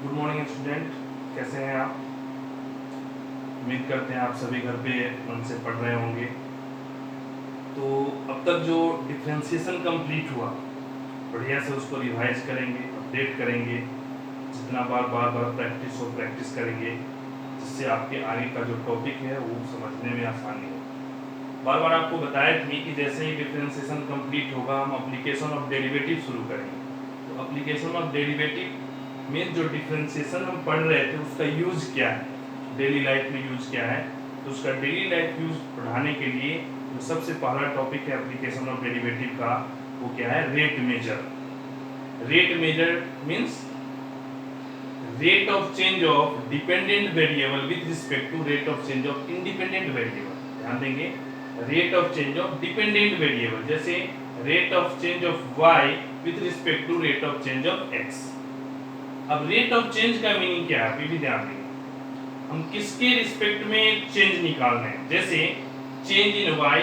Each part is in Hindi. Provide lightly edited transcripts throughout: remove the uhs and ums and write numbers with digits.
गुड मॉर्निंग स्टूडेंट, कैसे हैं आप? उम्मीद करते हैं आप सभी घर पे मन से पढ़ रहे होंगे। तो अब तक जो डिफ्रेंशिएशन कंप्लीट हुआ, बढ़िया से उसको रिवाइज करेंगे, अपडेट करेंगे। जितना बार बार बार प्रैक्टिस हो प्रैक्टिस करेंगे, जिससे आपके आगे का जो टॉपिक है वो समझने में आसानी हो। बार बार आपको बताया थी कि जैसे ही डिफ्रेंशिएशन कंप्लीट होगा हम एप्लीकेशन ऑफ डेरिवेटिव शुरू करेंगे। तो एप्लीकेशन ऑफ डेरिवेटिव में जो डिफ्रेंशिएशन हम पढ़ रहे थे उसका यूज क्या है, डेली लाइफ में यूज क्या है। तो उसका डेली लाइफ यूज पढ़ाने के लिए जो सबसे पहला टॉपिक है एप्लीकेशन ऑफ डेरिवेटिव का, वो क्या है? Rate measure. Rate measure means rate of change of dependent variable with respect to rate of change of independent variable. ध्यान देंगे, rate of change of dependent variable, जैसे rate of change of y with respect to rate of change of x। अब रेट ऑफ चेंज का मीनिंग क्या है, भी ध्यान देंगे। हम किसके रिस्पेक्ट में चेंज निकाल रहे हैं, जैसे change in y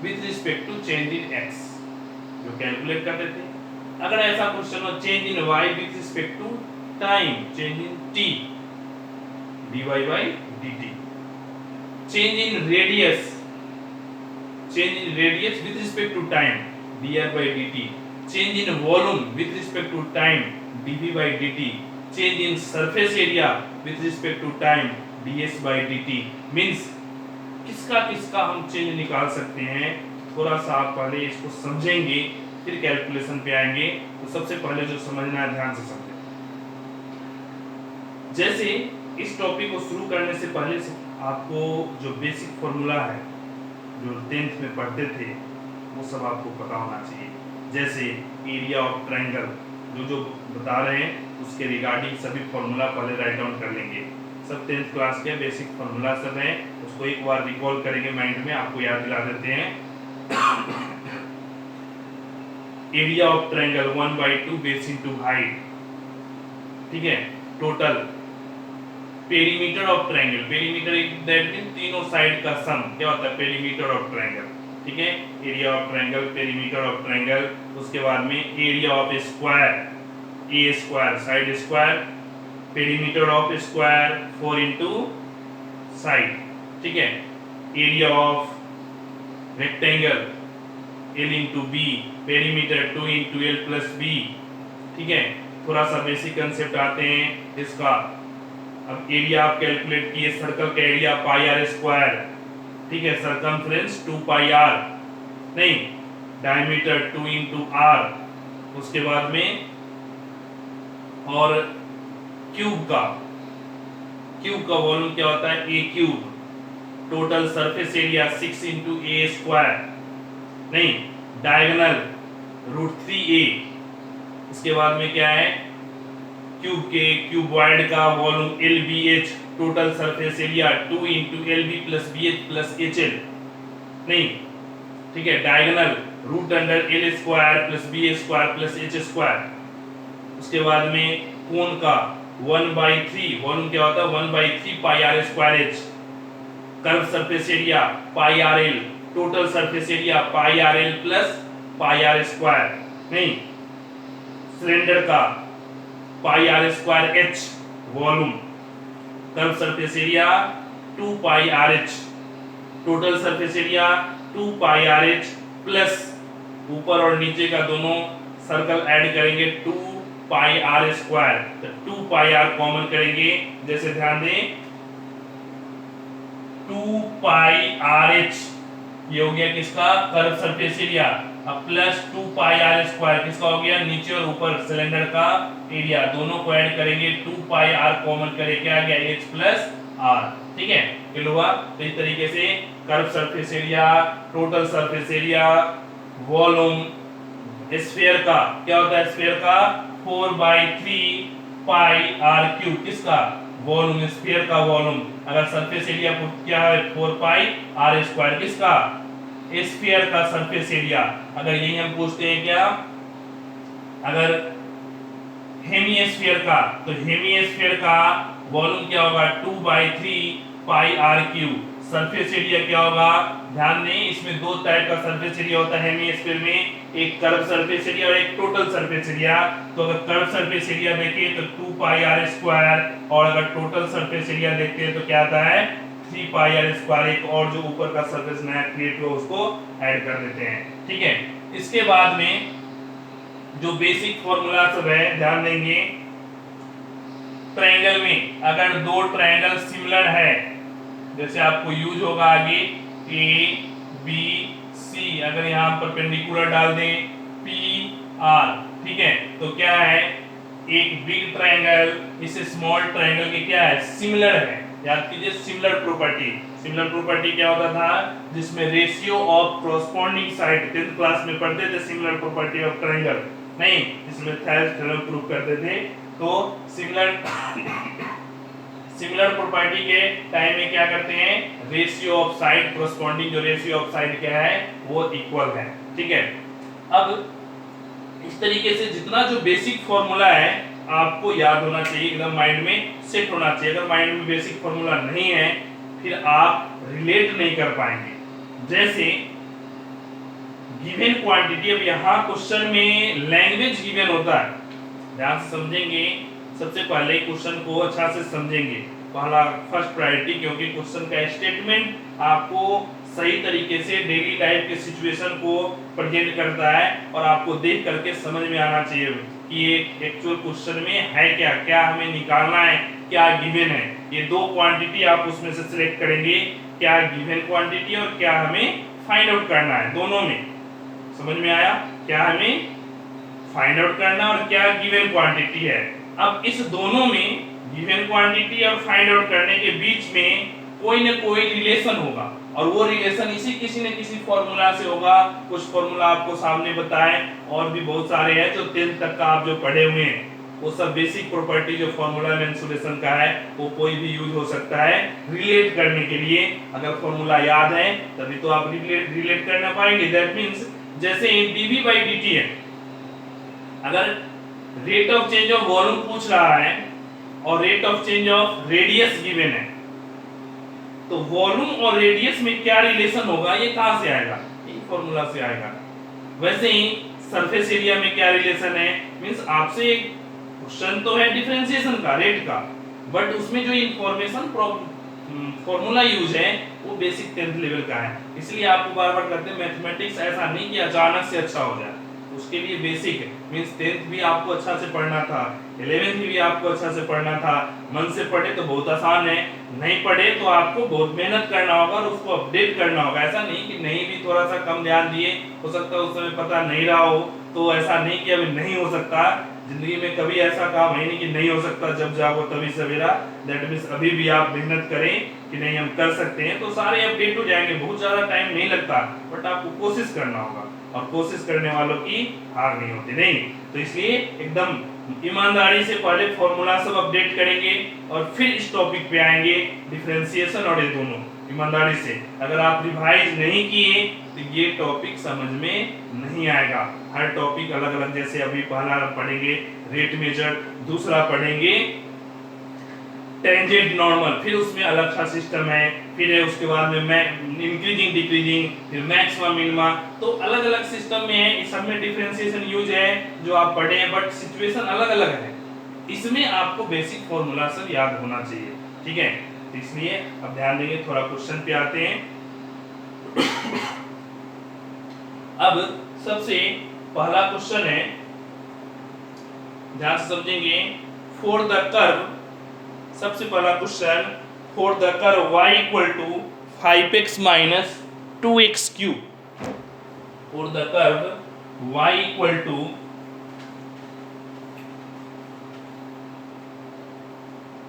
with respect to change in x जो कैलकुलेट करते थे। अगर ऐसा क्वेश्चन हो change in y with respect to time, change in t dy by dt, change in radius, change in radius with respect to time dr by dt, change in volume with respect to time dv by dt, change in surface area with respect to time ds by dt। Means किसका किसका हम चेंज निकाल सकते हैं। थोड़ा सा आप पहले इसको समझेंगे फिर कैलकुलेशन पे आएंगे। तो सबसे पहले जो समझना है ध्यान से समझें। जैसे इस टॉपिक को शुरू करने से पहले से आपको जो बेसिक फॉर्मूला है जो 10th में पढ़ते थे वो सब आपको पता होना चाहिए। जैसे एरिया ऑफ ट्रायंगल जो बता रहे हैं उसके रिगार्डिंग सभी फॉर्मूला पहले राइट डाउन कर लेंगे। सब 10th क्लास के बेसिक फॉर्मूला सब हैं, उसको एक बार रिकॉल करेंगे माइंड में, आपको याद दिला देते हैं। Area of triangle 1/2 base into height, ठीक है। Total perimeter of triangle, perimeter that mean तीनों साइड का सम क्या होता है, पेरीमीटर ऑफ ट्रायंगल, ठीक है। Area of triangle, perimeter of triangle, उसके बाद में area of square, A square side square, perimeter of square 4 into side, ठीक है। Area of rectangle L into B, perimeter 2 into L plus B, ठीक है। थोड़ा सा बेसिक कंसेप्ट आते हैं इसका। अब एरिया आप कैलकुलेट किए, सर्कल का एरिया पाई आर स्क्वायर, ठीक है। सरकमफ्रेंस 2 पाई आर, नहीं डायमीटर 2 इंटू आर, उसके बाद में और क्यूब का वॉल्यूम क्या होता है, a cube. Total surface area 6 into a square, नहीं डायगोनल √3a। इसके बाद में क्या है, क्यूब के क्यूबॉइड का volume LBH, total surface area 2 into LB plus BH plus HL, नहीं ठीक है। Diagonal √L square plus BA square plus H square. उसके बाद में कोण का 1/3, वॉल्यूम क्या होता है 1/3 pi r square H। Curve surface area pi r l, total surface area pi r l plus pi r square, नहीं सिलेंडर का pi r square h volume, curve surface area 2 pi r h, total surface area 2 pi r h plus ऊपर और नीचे का दोनों सर्कल ऐड करेंगे 2 पाई आर स्क्वायर, तो 2 पाई आर कॉमन करेंगे, जैसे ध्यान दें 2 पाई आर एच ये हो गया किसका, कर्व सरफेस एरिया, अब प्लस 2 पाई आर स्क्वायर किसका हो गया, नीचे और ऊपर सिलेंडर का एरिया, दोनों को ऐड करेंगे 2 पाई आर कॉमन करें, क्या आ गया h प्लस आर, ठीक है। क्लियर हुआ। तो इस तरीके से curve surface area, total surface area, volume sphere का क्या होता है, स्फीयर का 4/3 पाई आर क्यूब, किसका वॉल्यूम, स्फीयर का वॉल्यूम। अगर सरफेस एरिया क्या है 4 पाई आर स्क्वायर, किसका स्फीयर का सरफेस एरिया। अगर यही हम पूछते हैं क्या, अगर हेमिस्फीयर का, तो हेमिस्फीयर का वॉल्यूम क्या होगा 2/3 पाई आर क्यूब, सरफेस एरिया क्या होगा, ध्यान दें इसमें दो टाइप का सरफेस एरिया होता है हेमिस्फीयर में, एक कर्व सरफेस एरिया और एक टोटल सरफेस एरिया। तो अगर कर्व सरफेस एरिया देखें तो 2 पाई आर स्क्वायर, और अगर टोटल सरफेस एरिया देखते हैं तो क्या आता है 3 पाई आर स्क्वायर। एक और जो ऊपर का सरफेस नया क्रिएट हुआ उसको ऐड कर देते हैं, ठीक है। इसके बाद में जो बेसिक फॉर्मूला सब है ध्यान देंगे, ट्रायंगल में अगर दो ट्रायंगल सिमिलर है, जैसे आपको यूज होगा आगे ए बी सी, अगर यहाँ परपेंडिकुलर डाल दें पी आर, ठीक है, तो क्या है एक बिग ट्रायंगल इस स्मॉल ट्रायंगल के क्या है सिमिलर है। याद कीजिए सिमिलर प्रॉपर्टी, सिमिलर प्रॉपर्टी क्या होता था जिसमें ratio of corresponding side 10th class में पढ़ते थे, सिमिलर प्रॉपर्टी ऑफ ट्रायंगल नहीं, इसमें थ्योरम प्रूव करते थे। तो सिमिलर प्रॉपर्टी के टाइम में क्या करते हैं, रेशियो ऑफ साइड कॉरस्पॉन्डिंग, जो रेशियो ऑफ साइड क्या है वो इक्वल है, ठीक है। अब इस तरीके से जितना जो बेसिक फॉर्मूला है आपको याद होना चाहिए, एकदम माइंड में सेट होना चाहिए। अगर माइंड में बेसिक फॉर्मूला नहीं है फिर आप रिलेट नहीं कर पाएंगे। जैसे गिवन क्वांटिटी, अब यहाँ क्वेश्चन में लैंग्वेज गिवन होता है, ध्यान से समझेंगे। सबसे पहले क्वेश्चन को अच्छा से समझेंगे, पहला फर्स्ट प्रायोरिटी, क्योंकि क्वेश्चन का स्टेटमेंट आपको सही तरीके से डेली लाइफ के सिचुएशन को प्रेजेंट करता है और आपको देख करके समझ में आना चाहिए कि ये एक्चुअल क्वेश्चन में है क्या, क्या हमें निकालना है, क्या गिवन है। ये दो क्वांटिटी आप उसमें से सिलेक्ट करेंगे, क्या गिवन क्वांटिटी और क्या हमें फाइंड आउट करना है, दोनों में समझ में आया, क्या हमें फाइंड आउट करना और क्या गिवन क्वांटिटी है। अब इस दोनों में गिवन क्वांटिटी और फाइंड आउट करने के बीच में कोई न कोई रिलेशन होगा, और वो रिलेशन इसी किसी न किसी फॉर्मूला से होगा। कुछ फॉर्मूला आपको सामने बताएं, और भी बहुत सारे हैं जो 10th तक का आप जो पढ़े हुए हैं, वो सब बेसिक प्रॉपर्टी जो फॉर्मूला मेंसुरेशन का है वो कोई भी यूज हो सकता है रिलेट करने के लिए। अगर फॉर्मूला याद है तभी तो आप रिलेट करना पाएंगे। दैट मींस जैसे dv by dt है, अगर rate of change of volume पूछ रहा है और rate of change of radius given है, तो वॉल्यूम और रेडियस में क्या रिलेशन होगा ये कहां से आएगा, ये फॉर्मूला से आएगा। वैसे ही सरफेस एरिया में क्या रिलेशन है, मींस आपसे एक क्वेश्चन तो है डिफरेंशिएशन का, रेट का, बट उसमें जो इंफॉर्मेशन फॉर्मूला यूज है वो बेसिक 10th लेवल का है। इसलिए आपको बार-बार कहते हैं मैथमेटिक्स ऐसा नहीं कि अचानक से अच्छा हो जाए, उसके लिए बेसिक है। मींस 10th भी आपको अच्छा से पढ़ना था, 11th भी आपको अच्छा से पढ़ना था। मन से पढ़े तो बहुत आसान है, नहीं पढ़े तो आपको बहुत मेहनत करना होगा और उसको अपडेट करना होगा। ऐसा नहीं कि नहीं भी थोड़ा सा कम ध्यान दिए, हो सकता है उस समय पता नहीं रहा हो, तो ऐसा नहीं कि अभी नहीं हो सकता। जिंदगी में कभी ऐसा काम है नहीं कि नहीं हो सकता, जब जागो तभी सवेरा। दैट मींस अभी भी आप मेहनत करें कि नहीं हम कर सकते हैं, तो सारे अपडेट हो जाएंगे। बहुत ज्यादा टाइम नहीं लगता, बट आपको कोशिश करना होगा, और कोशिश करने वालों की हार नहीं होती। नहीं तो इसलिए एकदम ईमानदारी से पहले फॉर्मूला सब अपडेट करेंगे और फिर इस टॉपिक पे आएंगे डिफरेंशिएशन और ये दोनों ईमानदारी से। अगर आप रिवाइज नहीं किए तो ये टॉपिक समझ में नहीं आएगा। हर टॉपिक अलग अलग, जैसे अभी पहला पढ़ेंगे रेट मेजर, दूसरा पढ़ेंगे टेंजेंट नॉर्मल, फिर उसमें अलग सा सिस्टम है, फिर है उसके बाद में इंक्रीजिंग डिक्रीजिंग, फिर मैक्सिमम मिनिमा, तो अलग अलग सिस्टम में है। इस सब में डिफरेंशिएशन यूज है जो आप पढ़े हैं, बट सिचुएशन अलग अलग है। इसमें आपको बेसिक फॉर्मूला सब याद होना चाहिए, ठीक है। तो इसलिए अब ध्यान देंगे, थोड़ा क्वेश्चन पे आते हैं। अब सबसे पहला क्वेश्चन है, ध्यान से समझेंगे। फॉर द कर्व, सबसे पहला question, for the curve y equal to 5x minus 2x cube. For the curve y equal to,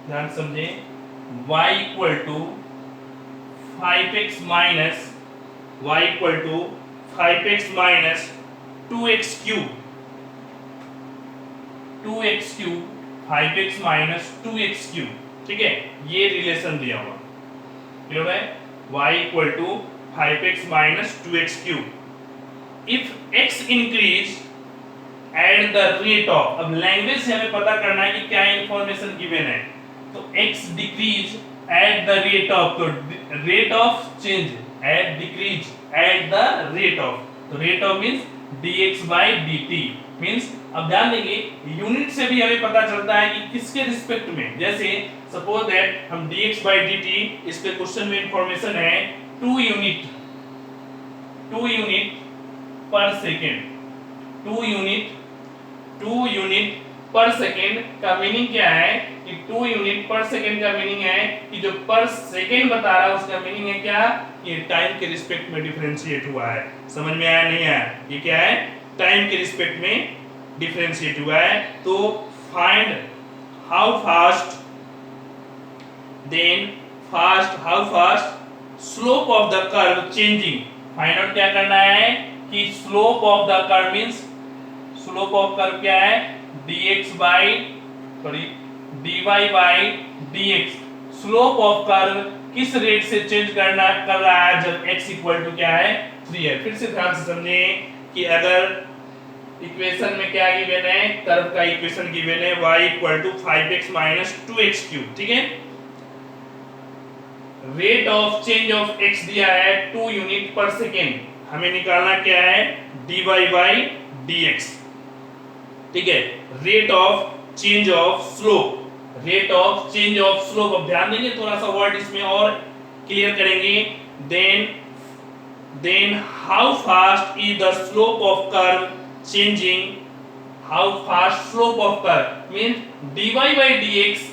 ध्यान समझे, y equal to 5x minus, y equal to 5x minus 2x cube, 2x cube 5x minus 2x cube, ठीक है। ये रिलेशन दिया हुआ, क्लियर है, y equal to 5x minus 2x cube. If x increase at the rate of, अब लैंग्वेज से हमें पता करना है कि क्या इंफॉर्मेशन गिवन है, तो x decrease at the rate of, तो rate of change at decrease at the rate of, तो rate of means dx by dt means, अब ध्यान देंगे यूनिट से भी हमें पता चलता है कि किसके रिस्पेक्ट में, जैसे सपोज दैट हम dx बाई dt, इस पे क्वेश्चन में इंफॉर्मेशन है 2 यूनिट पर सेकेंड, 2 यूनिट पर सेकेंड का मीनिंग क्या है कि 2 यूनिट पर सेकेंड का मीनिंग है कि जो पर सेकेंड बता रहा है उसका मीनिंग है क्या, ये टाइम के रिस्पेक्ट में डिफरेंशिएट हुआ है। समझ में आया नहीं आया? ये क्या है, टाइम के रिस्पेक्ट में डिफरेंशिएट हुआ है। तो find how fast, then how fast slope of the curve changing, find out क्या करना है कि slope of the curve means, slope of curve क्या है, dx by sorry dy by dx, slope of curve किस रेट से चेंज कर रहा है जब x इक्वल टू क्या है 3 है। फिर से ध्यान से समझें कि अगर इक्वेशन में क्या गिवन है, कर्व का इक्वेशन गिवन है y equal to 5x minus 2x cube, ठीक है। Rate of change of x दिया है 2 यूनिट पर सेकेंड, हमें निकालना क्या है dy बाई dx, ठीक है। Rate of change of slope, rate of change of slope, अब ध्यान देंगे थोड़ा सा वर्ड इसमें और क्लियर करेंगे। Then how fast is the slope of curve changing, how fast slope of curve means dy by dx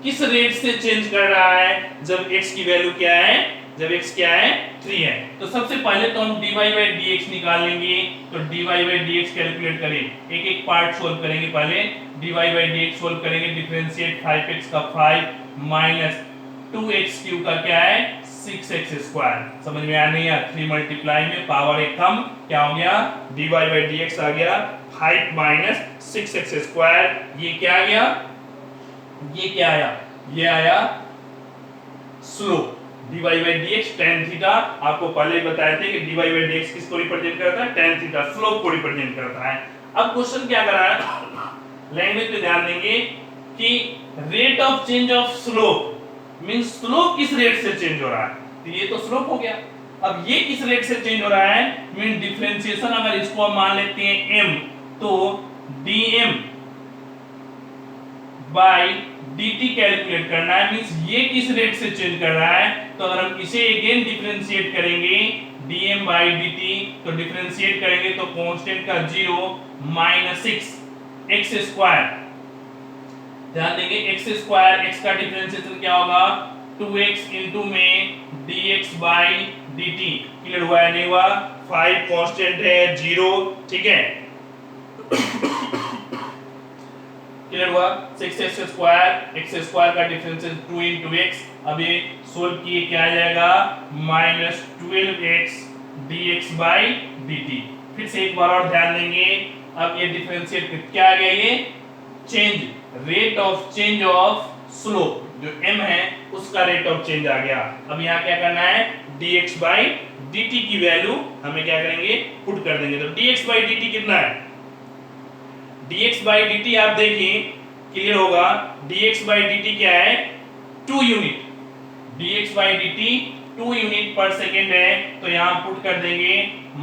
किस रेट से चेंज कर रहा है जब x की वैल्यू क्या है, जब x क्या है 3 है। तो सबसे पहले तो हम dy बाई dx निकाल लेंगे, तो dy बाई dx कैलकुलेट करें, एक एक पार्ट सोल्व करेंगे। पहले dy बाई dx सोल्व करेंगे, डिफरेंशिएट 5x का 5 माइनस 2x क्यूब का क्या है 6x स्क्वायर, समझ में आया नहीं? 3 मल्टीप्लाई में पावर एक कम, क्या हो गया dy बाई dx आ गया 5 माइनस 6x स्क्वायर, ये क्या आ गया, ये क्या आया, ये आया slope dy by dx tan theta. आपको पहले ही बताए थे कि dy बाई dx किसको रिप्रेजेंट करता है, tan थीटा, स्लोप को रिप्रेजेंट करता है। अब क्वेश्चन क्या कर रहा है, लैंग्वेज पे ध्यान देंगे कि rate of change of slope means slope किस रेट से चेंज हो रहा है, तो ये तो स्लोप हो गया। अब ये किस रेट से चेंज हो रहा है मीन डिफरेंशिएशन, अगर इसको हम मान लेते हैं m, तो dm बाई dt कैलकुलेट करना है, मींस ये किस रेट से चेंज कर रहा है। तो अगर हम इसे अगेन डिफरेंशिएट करेंगे dm बाई dt, तो डिफरेंशिएट करेंगे तो कांस्टेंट का 0 माइनस 6 x स्क्वायर, ध्यान देंगे x स्क्वायर, x का डिफरेंशिएशन क्या होगा 2x इनटू में dx बाई dt, क्लियर हुआ है नहीं हुआ? 5 कांस्टेंट है 0, ठीक है, क्लियर हुआ। 6x स्क्वायर, x स्क्वायर का डिफरेंशिएशन 2 इनटू x, अब ये सोल्व किए क्या आ जाएगा minus 12x dx by dt। फिर से एक बार और ध्यान देंगे, अब ये डिफरेंशिएट क्या आ गया, ये change, rate of change of slope जो m है उसका रेट ऑफ चेंज आ गया। अब यहाँ क्या करना है dx बाई dt की वैल्यू हमें क्या करेंगे पुट कर देंगे, तो dx बाई dt कितना है, dx बाई dt आप देखिए क्लियर होगा, dx बाई dt क्या है 2 unit, dx by dt 2 unit पर सेकेंड है, तो यहाँ पुट कर देंगे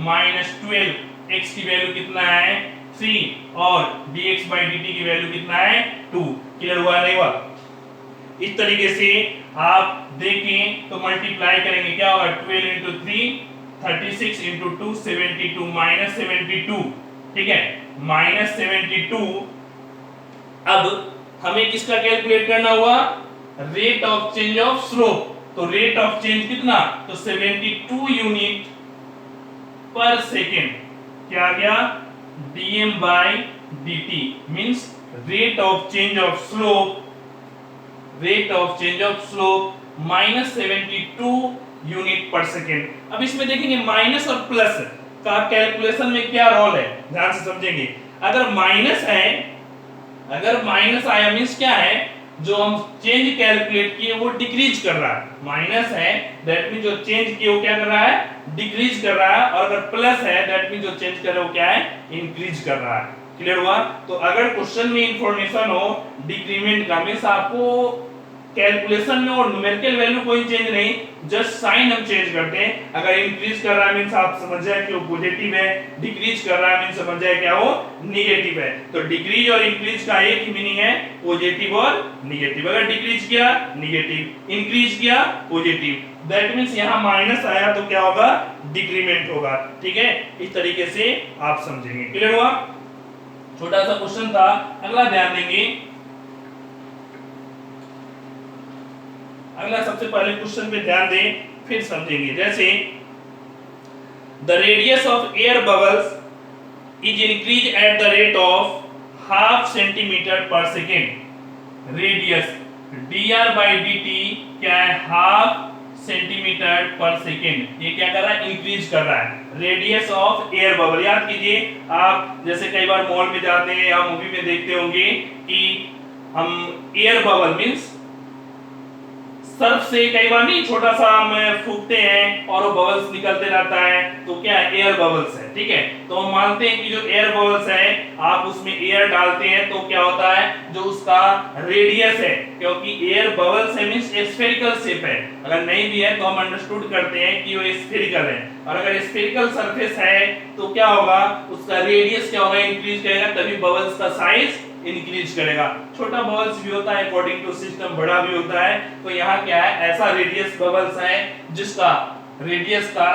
माइनस 12, x की वैल्यू कितना है 3 और dx बाई dt की वैल्यू कितना है 2, क्लियर हुआ नहीं हुआ? इस तरीके से आप देखें तो मल्टीप्लाई करेंगे क्या होगा 12 इंटू 3 36 इंटू 2 72 माइनस 72, ठीक है माइनस 72। अब हमें किसका कैलकुलेट करना हुआ, rate of change of slope, तो रेट ऑफ चेंज कितना, तो 72 यूनिट पर सेकेंड, क्या आ गया dm by dt means rate of change of slope, rate of change of slope minus 72 unit पर सेकेंड। अब इसमें देखेंगे माइनस और प्लस का कैलकुलेशन में क्या रोल है, ध्यान से समझेंगे। अगर माइनस है, अगर माइनस आया मींस क्या है, जो हम चेंज कैलकुलेट किए वो डिक्रीज कर रहा है, माइनस है दैट मीन जो चेंज किए वो क्या कर रहा है डिक्रीज कर रहा है, और अगर प्लस है दैट मीन जो चेंज कर रहा है वो क्या है इंक्रीज कर रहा है, क्लियर हुआ? तो अगर क्वेश्चन में इंफॉर्मेशन हो डिक्रीमेंट का मींस आपको कैलकुलेशन में और न्यूमेरिकल वैल्यू कोई चेंज नहीं, जस्ट साइन हम चेंज करते हैं। अगर इंक्रीज कर रहा है मींस आप समझ जाए कि वो पॉजिटिव है, डिक्रीज कर रहा है मींस समझ जाए क्या वो नेगेटिव है। तो डिक्रीज और इंक्रीज का एक ही मीनिंग है, पॉजिटिव और नेगेटिव। अगर डिक्रीज किया नेगेटिव, इंक्रीज किया पॉजिटिव, दैट मींस यहां माइनस आया तो क्या होगा, डिक्रीमेंट होगा। ठीक है, इस तरीके से आप समझेंगे। क्लियर हुआ? छोटा सा क्वेश्चन था। अगला ध्यान देंगे, अगला सबसे पहले क्वेश्चन पे ध्यान दें फिर समझेंगे। जैसे the radius of air bubbles is increase at the rate of half centimetre per second. Radius dr/dt क्या है, हाफ सेंटीमीटर पर सेकेंड। ये क्या कर रहा है, इंक्रीज कर रहा है। रेडियस ऑफ एयर बबल, याद कीजिए आप जैसे कई बार मॉल में जाते हैं या मूवी में देखते होंगे कि हम एयर बबल मींस सर्फ से कई बार नहीं छोटा सा हम फूंकते हैं और वो बबल्स निकलते रहता है, तो क्या एयर बबल्स है। ठीक है, तो हम मानते हैं कि जो एयर बबल्स है आप उसमें एयर डालते हैं तो क्या होता है, जो उसका रेडियस है, क्योंकि एयर बबल्स है मींस स्फेरिकल शेप है। अगर नहीं भी है तो हम अंडरस्टूड करते हैं कि वो स्फेरिकल है, और अगर स्फेरिकल सरफेस है तो क्या होगा, उसका रेडियस क्या होगा, इंक्रीज करेगा, तभी बबल्स का साइज इंक्रीज करेगा। छोटा बबल्स भी होता है अकॉर्डिंग टू सिस्टम, बड़ा भी होता है। तो यहाँ क्या है, ऐसा रेडियस बबल्स है जिसका रेडियस का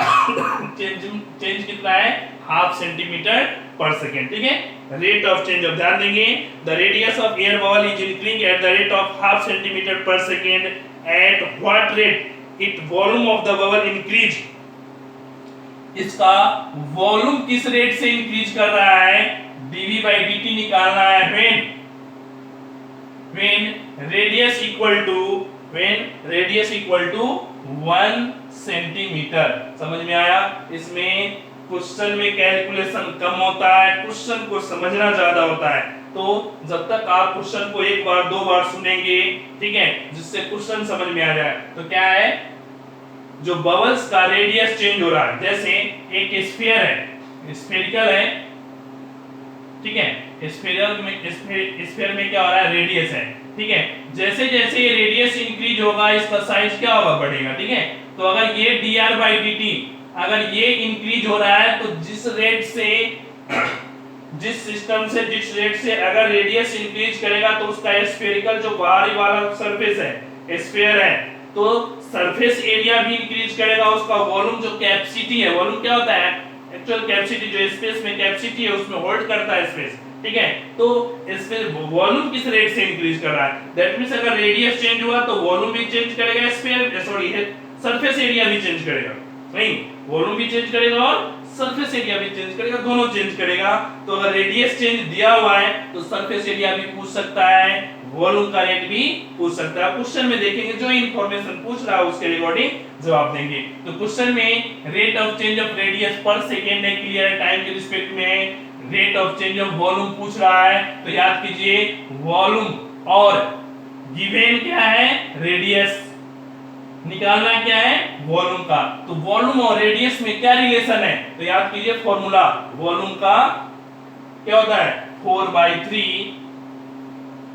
चेंज कितना है, हाफ सेंटीमीटर पर सेकेंड। ठीक है, रेट ऑफ चेंज ऑफ, ध्यान देंगे the radius of air bubble is increasing at the rate of half centimetre per second. At what rate it volume of the bubble increase. इसका वॉल्यूम किस रेट से इंक्रीज कर रहा है, dv/dt निकालना है। when radius equal to 1 centimetre. समझ में आया? इसमें क्वेश्चन में कैलकुलेशन कम होता है, क्वेश्चन को समझना ज्यादा होता है। तो जब तक आप क्वेश्चन को एक बार दो बार सुनेंगे, ठीक है, जिससे क्वेश्चन समझ में आ जाए, तो क्या है, जो बबल्स का रेडियस चेंज हो रहा है, जैसे एक स्फीयर है, स्फेरिकल है, ठीक है, स्फीयर में क्या हो रहा है, रेडियस है। ठीक है, जैसे जैसे ये रेडियस इंक्रीज होगा इसका साइज क्या होगा, बढ़ेगा। ठीक है, तो अगर ये dr/dt अगर ये इंक्रीज हो रहा है तो जिस रेट से जिस रेट से अगर रेडियस इंक्रीज करेगा तो उसका स्फेरिकल जो बाहरी वाला सरफेस है, स्फीयर है, तो सरफेस एरिया भी इंक्रीज करेगा। उसका वॉल्यूम जो कैपेसिटी है, वॉल्यूम क्या होता है, एक्चुअल कैपेसिटी जो स्पेस में कैपेसिटी है उसमें होल्ड करता है स्पेस। ठीक है, तो स्पेस वॉल्यूम किस रेट से इंक्रीज कर रहा है, दैट मींस अगर रेडियस चेंज हुआ तो वॉल्यूम भी चेंज करेगा, स्फीयर सॉरी सरफेस एरिया भी चेंज करेगा। नहीं, वॉल्यूम भी चेंज करेगा और सरफेस एरिया भी चेंज करेगा, दोनों चेंज करेगा। तो अगर रेडियस चेंज दिया हुआ है तो सरफेस एरिया भी पूछ सकता है, वॉल्यूम का रेट भी पूछ सकता है। क्वेश्चन में देखेंगे जो इंफॉर्मेशन पूछ रहा है उसके रिगार्डिंग जवाब देंगे। तो क्वेश्चन में rate of change of radius पर सेकेंड है, क्लियर है, टाइम के रिस्पेक्ट में rate of change of volume पूछ रहा है, तो याद कीजिए वॉल्यूम और गिवन क्या है, रेडियस, निकालना क्या है, वॉल्यूम का। तो वॉल्यूम और रेडियस में क्या रिलेशन है, तो याद कीजिए फॉर्मूला, वॉल्यूम का क्या होता है, 4/3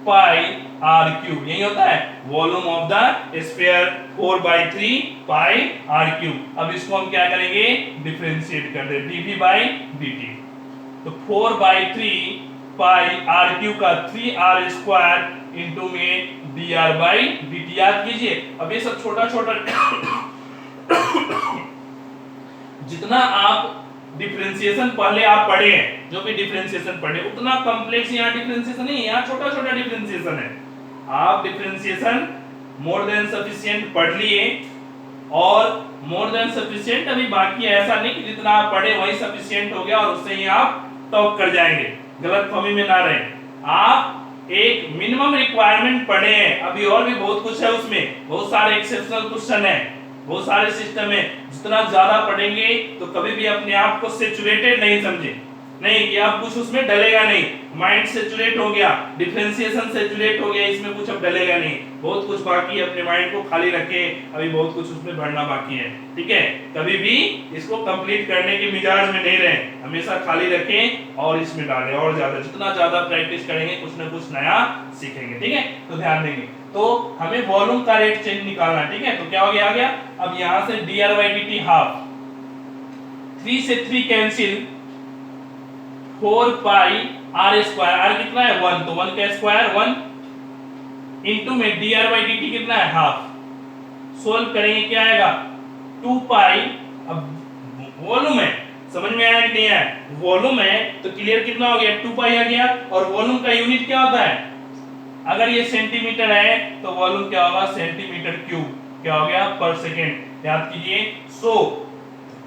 पाई r क्यूब, यही होता है volume of the sphere, 4/3 pi r cube. अब इसको हम क्या करेंगे, डिफरेंशिएट कर दे, dv/dt। तो 4/3 पाई r क्यूब का 3r² इनटू में dr/dt, याद कीजिए। अब ये सब छोटा छोटा जितना आप डिफरेंशिएशन पहले आप पढ़े हैं, जो भी डिफरेंशिएशन पढ़े, उतना कॉम्प्लेक्स यहाँ डिफरेंशिएशन नहीं है, यहाँ छोटा छोटा डिफरेंशिएशन है। आप डिफरेंशिएशन मोर देन सफिशिएंट पढ़ लिए और मोर देन सफिशिएंट अभी बाकी है। ऐसा नहीं कि जितना आप पढ़े वही सफिशिएंट हो गया और उससे ही आप टॉप कर जाएंगे, गलतफहमी में ना रहे। आप एक मिनिमम रिक्वायरमेंट पढ़े हैं, अभी और भी बहुत कुछ है उसमें, बहुत सारे एक्सेप्शनल क्वेश्चन है, बहुत सारे सिस्टम है। जितना ज्यादा पढ़ेंगे तो कभी भी अपने आप को सैचुरेटेड नहीं समझे, नहीं कि अब कुछ उसमें डलेगा नहीं, माइंड सेचुरेट हो गया, डिफरेंशिएशन सेचुरेट हो गया, इसमें कुछ अब डलेगा नहीं, बहुत कुछ बाकी है, अपने माइंड को खाली रखे, अभी बहुत कुछ उसमें भरना बाकी है। ठीक है, कभी भी इसको कंप्लीट करने के मिजाज में नहीं रहे, हमेशा खाली रखें और इसमें डालें, और ज्यादा जितना ज्यादा प्रैक्टिस करेंगे कुछ ना कुछ नया सीखेंगे। ठीक है, तो ध्यान देंगे। तो हमें वॉल्यूम का रेट चेंज निकालना है। ठीक है, तो क्या हो गया, आ गया। अब यहां से dr/dt हाफ, 3 से 3 कैंसिल, 4 पाई r स्क्वायर, r कितना है 1, तो 1 का स्क्वायर 1 इनटू में dr/dt कितना है हाफ, सोल्व करेंगे क्या आएगा 2 पाई। अब वॉल्यूम है, समझ में आया कि नहीं आया, वॉल्यूम है तो क्लियर कितना हो गया 2 पाई आ गया, और वॉल्यूम का यूनिट क्या होता है, अगर ये सेंटीमीटर है तो वॉल्यूम क्या होगा सेंटीमीटर क्यूब, क्या हो गया पर सेकेंड, याद कीजिए। So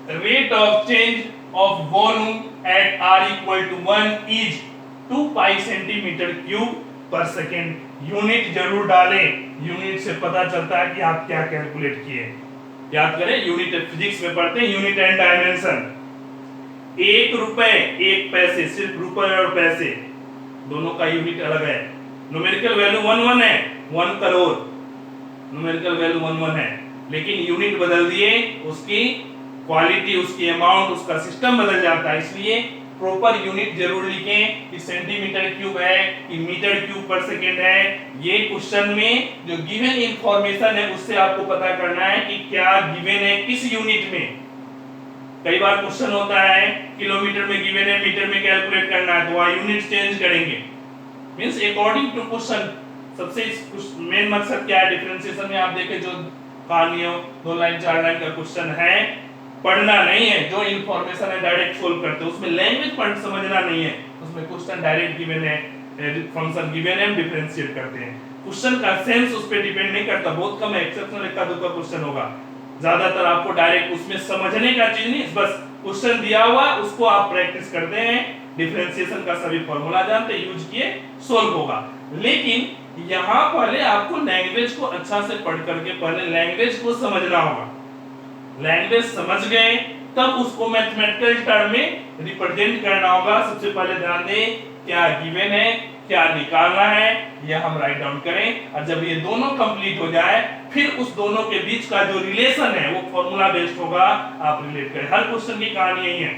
rate of change of volume at r equal to 1 is 2 pi centimetre cube पर सेकेंड। यूनिट जरूर डालें, यूनिट से पता चलता है कि आप क्या कैलकुलेट किए। याद करें, यूनिट फिजिक्स में पढ़ते हैं यूनिट एंड डायमेंशन। 1 रुपए 1 पैसे, सिर्फ रुपए और पैसे दोनों का यूनिट अलग है। न्यूमेरिकल वैल्यू 1 है, 1 करोड़ न्यूमेरिकल वैल्यू 1 है, लेकिन यूनिट बदल दिए, उसकी क्वालिटी, उसकी अमाउंट, उसका सिस्टम बदल जाता है। इसलिए प्रॉपर यूनिट जरूर लिखें कि सेंटीमीटर क्यूब है कि मीटर क्यूब पर सेकेंड है। ये क्वेश्चन में जो गिवन इंफॉर्मेशन है उससे आपको पता करना है कि क्या गिवन है किस यूनिट में। कई बार क्वेश्चन होता है किलोमीटर में गिवन है, मीटर में कैलकुलेट करना है, तो वहां यूनिट चेंज करेंगे, मींस अकॉर्डिंग टू क्वेश्चन। सबसे मेन मकसद क्या है डिफरेंशिएशन में, आप देखें जो कहानियों 2 लाइन 4 लाइन का क्वेश्चन है, पढ़ना नहीं है, जो इंफॉर्मेशन है डायरेक्ट सोल्व करते हैं, उसमें लैंग्वेज पढ़ समझना नहीं है, उसमें क्वेश्चन डायरेक्ट गिवन है, फंक्शन गिवन है, हम डिफरेंशिएट करते हैं। क्वेश्चन का सेंस उस पे डिपेंड नहीं करता, बहुत कम है, एक्सेप्शनल एक का दो का क्वेश्चन होगा, ज्यादातर आपको डायरेक्ट उसमें समझने का चीज नहीं, बस क्वेश्चन दिया हुआ उसको आप प्रैक्टिस करते हैं, डिफरेंशिएशन का सभी फार्मूला जानते हैं, यूज किए सोल्व होगा। लेकिन यहाँ पहले आपको लैंग्वेज को अच्छा से पढ़ करके पहले लैंग्वेज को समझना होगा। लैंग्वेज समझ गए तब उसको मैथमेटिकल टर्म में रिप्रेजेंट करना होगा। सबसे पहले ध्यान दें क्या गिवन है, क्या निकालना है, यह हम राइट डाउन करें, और जब ये दोनों कंप्लीट हो जाए फिर उस दोनों के बीच का जो रिलेशन है वो फॉर्मूला बेस्ड होगा, आप रिलेट करें। हर क्वेश्चन की कहानी यही है,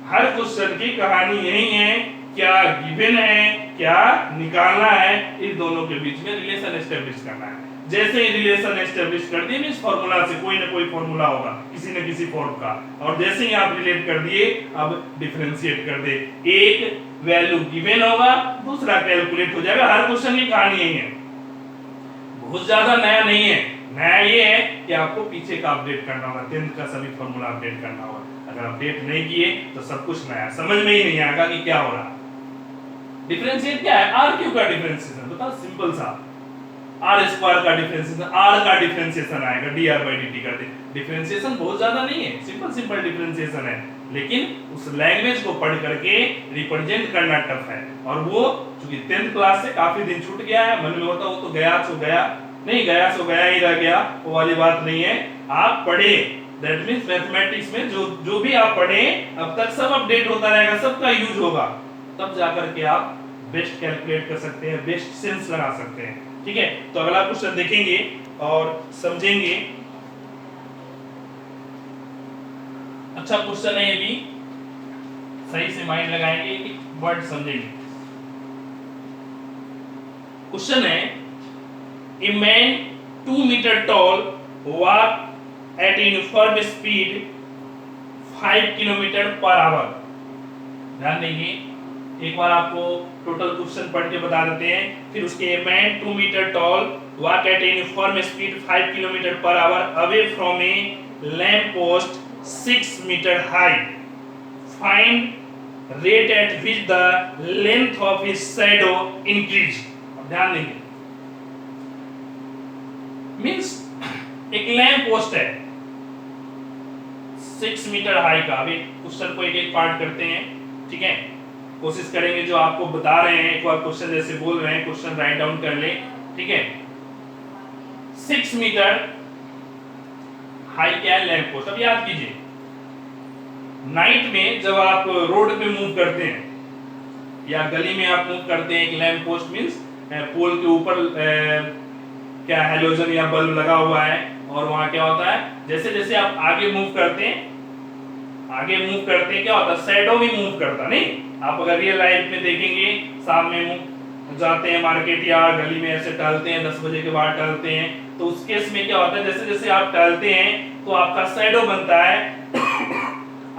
हर क्वेश्चन की कहानी यही है, क्या गिवन है क्या निकालना है, इस दोनों के बीच में रिलेशन एस्टेब्लिश करना है। जैसे ही रिलेशन एस्टेब्लिश कर दिए इस फार्मूला से कोई ना कोई फार्मूला होगा किसी न किसी फॉर्म का, और जैसे ही आप रिलेट कर दिए अब डिफरेंशिएट कर दे, एक वैल्यू गिवन होगा दूसरा कैलकुलेट हो जाएगा। हर क्वेश्चन की कहानी यही है, बहुत ज्यादा नया नहीं है। नया ये है कि आपको पीछे का अपडेट करना होगा, 10th का सभी फार्मूला अपडेट करना होगा। अगर अपडेट नहीं किए तो सब कुछ नया, समझ में ही नहीं आएगा कि क्या हो रहा। डिफरेंशिएट क्या है, आर क्यू का डिफरेंशिएशन, बताओ सिंपल सा, आर स्क्वायर का डिफरेंशिएशन, आर का डिफरेंशिएशन आएगा dr/dt करते। डिफरेंशिएशन बहुत ज्यादा नहीं है, सिंपल सिंपल डिफरेंशिएशन है, लेकिन उस लैंग्वेज को पढ़ करके रिप्रेजेंट करना टफ है। और वो चूंकि 10th क्लास से काफी दिन छूट गया है, मन में होता वो तो गया सो गया, नहीं गया सो गया ही रह गया, वो वाली बात नहीं है। आप पढ़े, दैट मींस मैथमेटिक्स में जो भी आप पढ़े अब तक सब अपडेट होता रहेगा, सबका यूज होगा, तब जाकर के आप बेस्ट कैलकुलेट कर सकते हैं, बेस्ट सेंस लगा सकते हैं। ठीक है, तो अगला क्वेश्चन देखेंगे और समझेंगे। अच्छा क्वेश्चन है ये भी, सही से माइंड लगाएंगे कि वर्ड समझेंगे। क्वेश्चन है, a man 2 metre tall walk at uniform speed 5 kilometre per hour. ध्यान देंगे, एक बार आपको टोटल क्वेश्चन पढ़ के बता देते हैं, फिर उसके man 2 metre tall walk at uniform speed 5 kilometre per hour away from a lamp post 6 metre high, find rate at which the length of his shadow increase. अब ध्यान देंगे, मींस एक लैंप पोस्ट है 6 मीटर हाई का। अभी क्वेश्चन को एक एक पार्ट करते हैं, ठीक है, कोशिश करेंगे जो आपको बता रहे हैं, एक बार क्वेश्चन जैसे बोल रहे हैं क्वेश्चन राइट डाउन कर ले, ठीक है। 6 मीटर हाई क्या है लैंप पोस्ट, अब याद कीजिए नाइट में जब आप रोड पे मूव करते हैं या गली में आप मूव करते हैं, एक लैंप पोस्ट मींस पोल के ऊपर क्या हेलोजन या बल्ब लगा हुआ है, और वहां क्या होता है, जैसे जैसे आप आगे मूव करते हैं क्या होता है, शैडो भी मूव करता नहीं। आप अगर रियल लाइफ में देखेंगे, शाम में जाते हैं मार्केट या गली में ऐसे टहलते हैं, 10 बजे के बाद टहलते हैं, तो उस केस में क्या होता है, जैसे जैसे आप टहलते हैं तो आपका शैडो बनता है,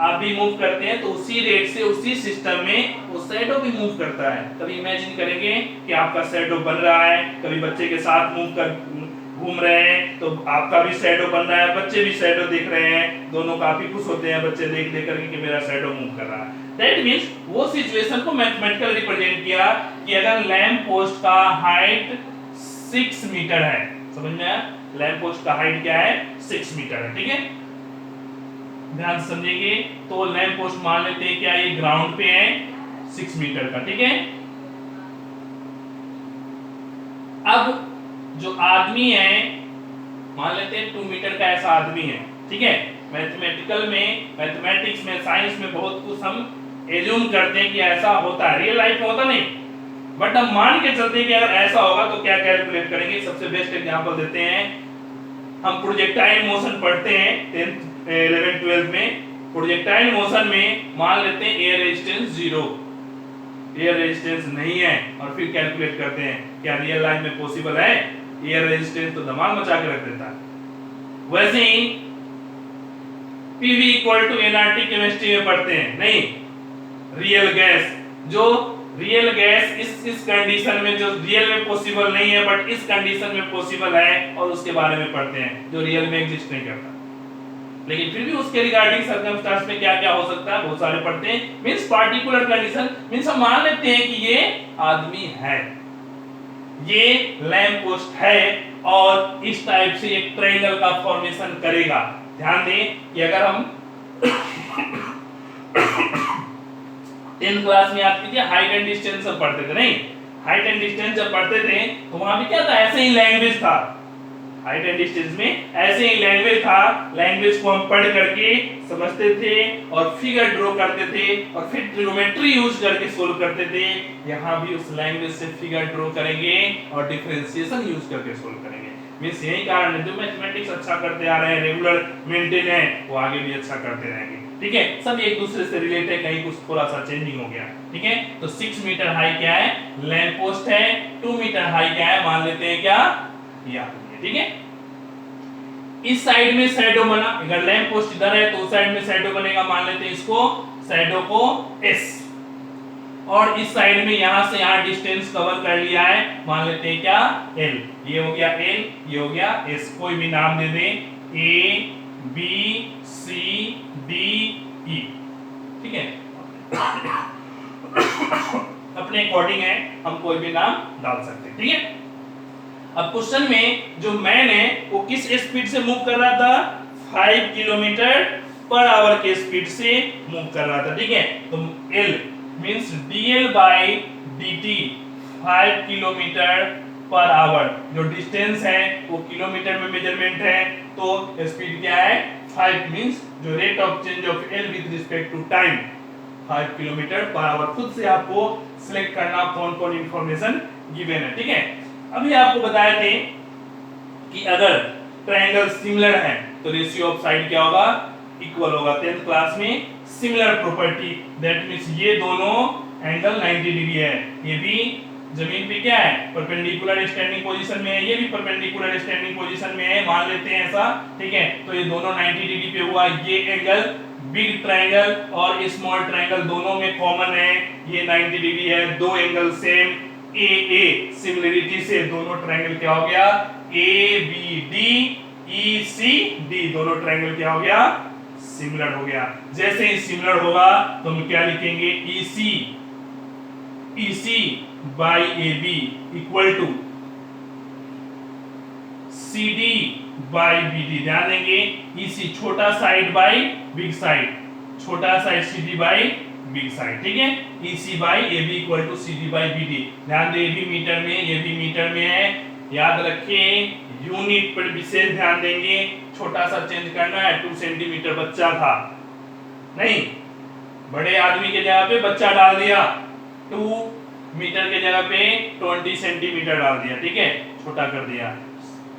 आप भी मूव करते हैं तो उसी रेट से उसी सिस्टम में वो शैडो भी मूव करता है। कभी इमेजिन करेंगे कि आपका शैडो बन रहा है, कभी बच्चे के साथ मूव कर घूम रहे हैं तो आपका भी शैडो बन रहा है, बच्चे भी शैडो देख रहे हैं, दोनों काफी खुश होते हैं बच्चे देख देख करके कि मेरा शैडो मूव कर रहा है। दैट मींस वो सिचुएशन को मैथमेटिकल रिप्रेजेंट किया कि अगर लैंप पोस्ट का हाइट 6 मीटर है, समझ में आया, लैंप पोस्ट का हाइट क्या है, 6 मीटर है, ठीक है, ध्यान से समझेंगे। तो लैंप पोस्ट मान लेते हैं क्या, ये ग्राउंड पे है 6 मीटर का, ठीक है। अब जो आदमी है, मान लेते हैं 2 मीटर का ऐसा आदमी है, ठीक है। मैथमेटिक्स में, साइंस में बहुत कुछ हम एज्यूम करते हैं कि ऐसा होता है, रियल लाइफ में होता नहीं, बट हम मान के चलते हैं कि अगर ऐसा होगा तो क्या कैलकुलेट करेंगे। सबसे बेस्ट एग्जांपल देते हैं, हम प्रोजेक्टाइल मोशन पढ़ते हैं 10th 11 12 में। प्रोजेक्टाइल मोशन में मान लेते हैं एयर रेजिस्टेंस 0, एयर रेजिस्टेंस नहीं है, और फिर कैलकुलेट करते हैं क्या रियल लाइफ में पॉसिबल है, एयर रेजिस्टेंस तो धमाल मचा के रख देता है। वैसे ही PV equal to nRT chemistry में पढ़ते हैं, नहीं, रियल गैस, जो रियल गैस इस कंडीशन में जो रियल में पॉसिबल नहीं है बट इस कंडीशन में पॉसिबल है, और उसके बारे में पढ़ते हैं जो रियल में एग्जिस्ट नहीं करता, लेकिन फिर भी उसके रिगार्डिंग सर्कमस्टेंस में क्या क्या हो सकता है बहुत सारे पढ़ते हैं। मींस पार्टिकुलर कंडीशन, मींस हम मान लेते हैं कि ये आदमी है, ये लैंप पोस्ट है, और इस टाइप से एक ट्रायंगल का फॉर्मेशन करेगा। ध्यान दें कि अगर हम 10th क्लास में याद कीजिए, हाइट एंड डिस्टेंस सब पढ़ते थे, नहीं, हाइट एंड डिस्टेंस जब पढ़ते थे तो वहां भी क्या था, ऐसे ही लैंग्वेज था, हाइट एंड डिस्टेंस में ऐसे ही लैंग्वेज था, लैंग्वेज को हम पढ़ करके समझते थे और फिगर ड्रॉ करते थे और फिर ट्रिग्नोमेट्री यूज करके सोल्व करते थे। यहाँ भी उस लैंग्वेज से फिगर ड्रॉ करेंगे और डिफरेंशिएशन यूज करके सोल्व करेंगे। मींस यही कारण है जो मैथमेटिक्स अच्छा करते आ रहे हैं, रेगुलर मेंटेन है, वो आगे भी अच्छा करते रहेंगे, ठीक है। सब एक दूसरे से रिलेटेड, कहीं कुछ थोड़ा सा चेंजिंग हो गया, ठीक है। तो 6 मीटर हाई क्या है, लैंप पोस्ट है, 2 मीटर हाई क्या है, मान लेते हैं क्या, या ठीक है। इस साइड में शैडो बना, अगर लैंप पोस्ट इधर है तो उस साइड में शैडो बनेगा, मान लेते हैं इसको शैडो को S, और इस साइड में यहां से यहां डिस्टेंस कवर कर लिया है, मान लेते हैं क्या, L, ये हो गया L, ये हो गया S, कोई भी नाम दे दें, A B C D E, ठीक है। अपने अकॉर्डिंग है, हम कोई भी नाम डाल सकते हैं, ठीक है। अब क्वेश्चन में जो मैन है वो किस स्पीड से मूव कर रहा था, 5 किलोमीटर पर आवर के स्पीड से मूव कर रहा था, ठीक है। तो L means dl by dt 5 kilometre per our, जो डिस्टेंस है वो किलोमीटर में मेजरमेंट है, तो स्पीड क्या है, 5 मींस जो rate of change of L with respect to time 5 kilometre per hour. खुद से आपको सिलेक्ट करना कौन कौन इंफॉर्मेशन गिवन है, ठीक है। अभी आपको बताए थे कि अगर ट्रायंगल सिमिलर है तो रेशियो ऑफ साइड क्या होगा, इक्वल होगा। 10th क्लास में सिमिलर प्रॉपर्टी, दैट मींस ये दोनों एंगल 90 डिग्री है, ये भी जमीन पे क्या है, परपेंडिकुलर स्टैंडिंग पोजीशन में है, ये भी परपेंडिकुलर स्टैंडिंग पोजीशन में है, मान लेते हैं ऐसा, ठीक है। तो ये दोनों 90 डिग्री पे हुआ, ये एंगल बिग ट्रायंगल और स्मॉल ट्रायंगल दोनों में कॉमन है, ये 90 डिग्री है, दो angle same, A A similarity से दोनों ट्रायंगल क्या हो गया, A B D E C D, दोनों ट्रायंगल क्या हो गया, सिमिलर हो गया। जैसे ही सिमिलर होगा तो हम क्या लिखेंगे, E C by A B equal to C D by B D. ध्यान देंगे, ई सी छोटा साइड बाई बिग साइड, छोटा side C D by big side, ठीक है। EC by AB equal to CD by BD। ध्यान दें, ये भी मीटर में, ये भी मीटर में है, याद रखें, यूनिट पर विशेष ध्यान देंगे। छोटा सा चेंज करना है, 2 सेंटीमीटर बच्चा था, नहीं, बड़े आदमी के जगह पे बच्चा डाल दिया, 2 मीटर के जगह पे 20 सेंटीमीटर डाल दिया, ठीक है, छोटा कर दिया।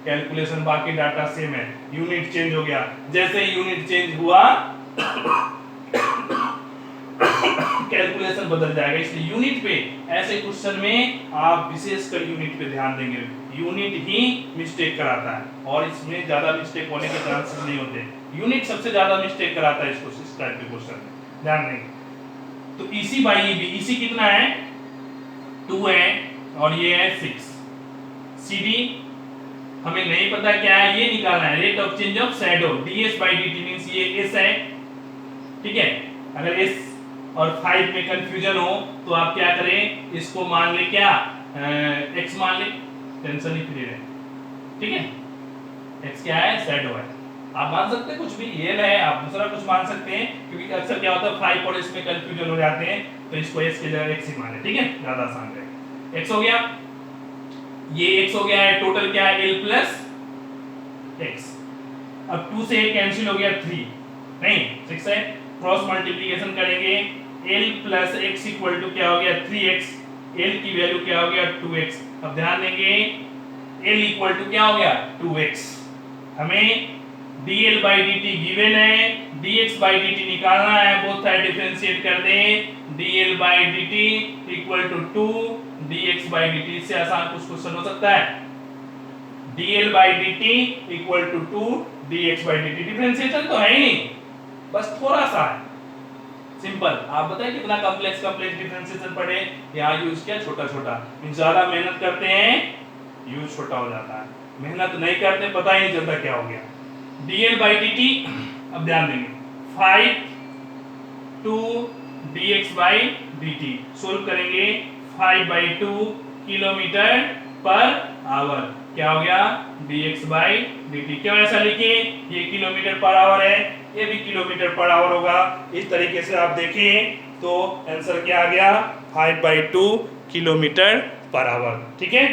कैलकुलेशन बाकी डाटा सेम है, यूनिट चेंज हो गया। जैसे यूनिट चेंज हुआ कैलकुलेशन बदल जाएगा, इसलिए यूनिट पे ऐसे क्वेश्चन में आप विशेषकर यूनिट पे ध्यान देंगे। यूनिट ही मिस्टेक कराता है और इसमें ज्यादा मिस्टेक होने के चांसेस नहीं होते। यूनिट सबसे ज्यादा मिस्टेक कराता है इस टाइप के क्वेश्चन में, ध्यान देंगे। तो EC बाई EB, EC कितना है 2 है और ये है 6। CD हमें नहीं पता क्या है, ये निकालना है, rate of change of shadow, ds by dt means ये s है, ठीक है। अगर s और 5 में कंफ्यूजन हो तो आप क्या करें, इसको मान ले क्या x मान ले, टेंशन ही फ्री रहे, ठीक है। x क्या है, शैडो है। आप मान सकते हैं कुछ भी, ये है, आप दूसरा कुछ मान सकते हैं, क्योंकि अक्सर क्या होता है 5 और इसमें कंफ्यूजन हो जाते हैं, तो इसको s की जगह x ही माने, ठीक है, ज्यादा आसान रहेगा। x हो गया, ये x हो गया है, टोटल क्या है l प्लस x। अब 2 से कैंसिल हो गया 3, नहीं 6 है, क्रॉस मल्टीप्लिकेशन करेंगे, l plus x equal to क्या हो गया 3x, l की वैल्यू क्या हो गया 2x। अब ध्यान देंगे l इक्वल टू क्या हो गया 2x, हमें dl बाई dt गिवन है, dx बाई dt निकालना है, बोथ साइड डिफरेंशिएट कर दें, dl by dt equal to 2 dx by dt। इससे आसान कुछ क्वेश्चन हो सकता है, dl by dt equal to 2 dx by dt। Differentiation तो है ही नहीं, बस थोड़ा सा है, सिंपल। आप बताइए कितना कॉम्प्लेक्स डिफरेंशिएशन पढ़े, यहाँ यूज किया छोटा छोटा। ज्यादा मेहनत करते हैं यूज छोटा हो जाता है, मेहनत नहीं करते पता ही नहीं चलता क्या हो गया। dl बाई dt, अब ध्यान देंगे 5 2 dx बाई dt, सोल्व करेंगे 5 बाई 2 किलोमीटर पर आवर, क्या हो गया dx बाई dt। क्यों ऐसा लिखे, ये किलोमीटर पर आवर है, ये भी किलोमीटर पर आवर होगा। इस तरीके से आप देखें तो आंसर क्या आ गया 5 बाई 2 किलोमीटर पर आवर, ठीक है।